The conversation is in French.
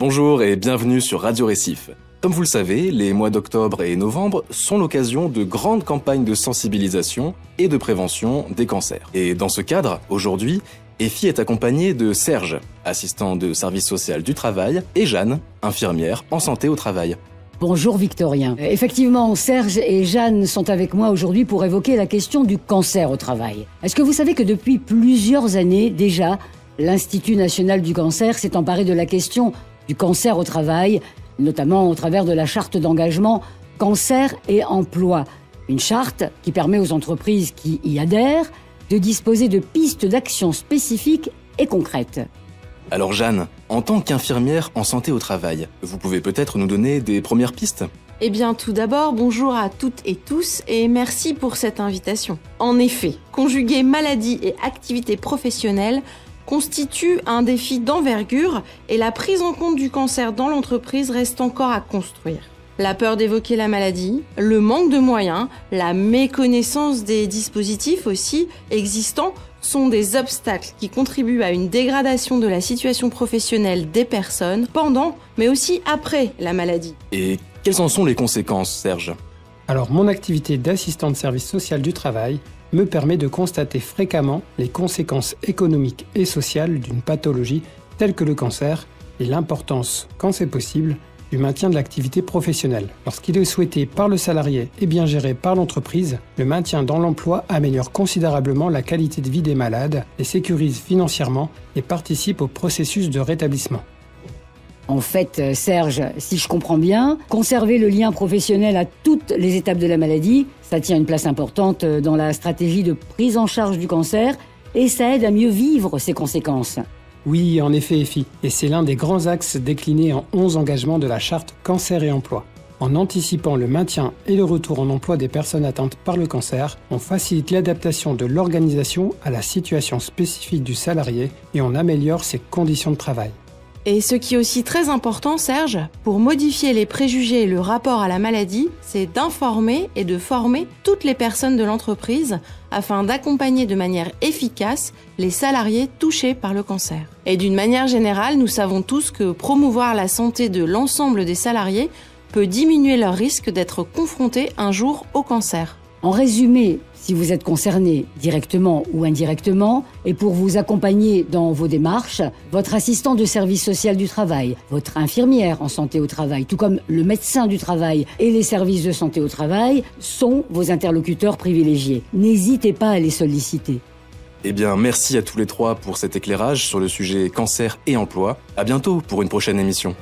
Bonjour et bienvenue sur Radio Récif. Comme vous le savez, les mois d'octobre et novembre sont l'occasion de grandes campagnes de sensibilisation et de prévention des cancers. Et dans ce cadre, aujourd'hui, EFI est accompagnée de Serge, assistant de service social du travail, et Jeanne, infirmière en santé au travail. Bonjour Victorien. Effectivement, Serge et Jeanne sont avec moi aujourd'hui pour évoquer la question du cancer au travail. Est-ce que vous savez que depuis plusieurs années déjà, l'Institut national du cancer s'est emparé de la question du cancer au travail, notamment au travers de la charte d'engagement Cancer et Emploi. Une charte qui permet aux entreprises qui y adhèrent de disposer de pistes d'action spécifiques et concrètes. Alors Jeanne, en tant qu'infirmière en santé au travail, vous pouvez peut-être nous donner des premières pistes ? Eh bien, tout d'abord, bonjour à toutes et tous et merci pour cette invitation. En effet, conjuguer maladie et activité professionnelle constitue un défi d'envergure et la prise en compte du cancer dans l'entreprise reste encore à construire. La peur d'évoquer la maladie, le manque de moyens, la méconnaissance des dispositifs aussi existants sont des obstacles qui contribuent à une dégradation de la situation professionnelle des personnes pendant, mais aussi après la maladie. Et quelles en sont les conséquences, Serge ? Alors, mon activité d'assistant de service social du travail me permet de constater fréquemment les conséquences économiques et sociales d'une pathologie telle que le cancer et l'importance, quand c'est possible, du maintien de l'activité professionnelle. Lorsqu'il est souhaité par le salarié et bien géré par l'entreprise, le maintien dans l'emploi améliore considérablement la qualité de vie des malades, les sécurise financièrement et participe au processus de rétablissement. En fait, Serge, si je comprends bien, conserver le lien professionnel à toutes les étapes de la maladie, ça tient une place importante dans la stratégie de prise en charge du cancer et ça aide à mieux vivre ses conséquences. Oui, en effet, EFI, et c'est l'un des grands axes déclinés en 11 engagements de la charte Cancer et Emploi. En anticipant le maintien et le retour en emploi des personnes atteintes par le cancer, on facilite l'adaptation de l'organisation à la situation spécifique du salarié et on améliore ses conditions de travail. Et ce qui est aussi très important, Serge, pour modifier les préjugés et le rapport à la maladie, c'est d'informer et de former toutes les personnes de l'entreprise afin d'accompagner de manière efficace les salariés touchés par le cancer. Et d'une manière générale, nous savons tous que promouvoir la santé de l'ensemble des salariés peut diminuer leur risque d'être confrontés un jour au cancer. En résumé, si vous êtes concerné directement ou indirectement, et pour vous accompagner dans vos démarches, votre assistant de service social du travail, votre infirmière en santé au travail, tout comme le médecin du travail et les services de santé au travail, sont vos interlocuteurs privilégiés. N'hésitez pas à les solliciter. Eh bien, merci à tous les trois pour cet éclairage sur le sujet cancer et emploi. À bientôt pour une prochaine émission.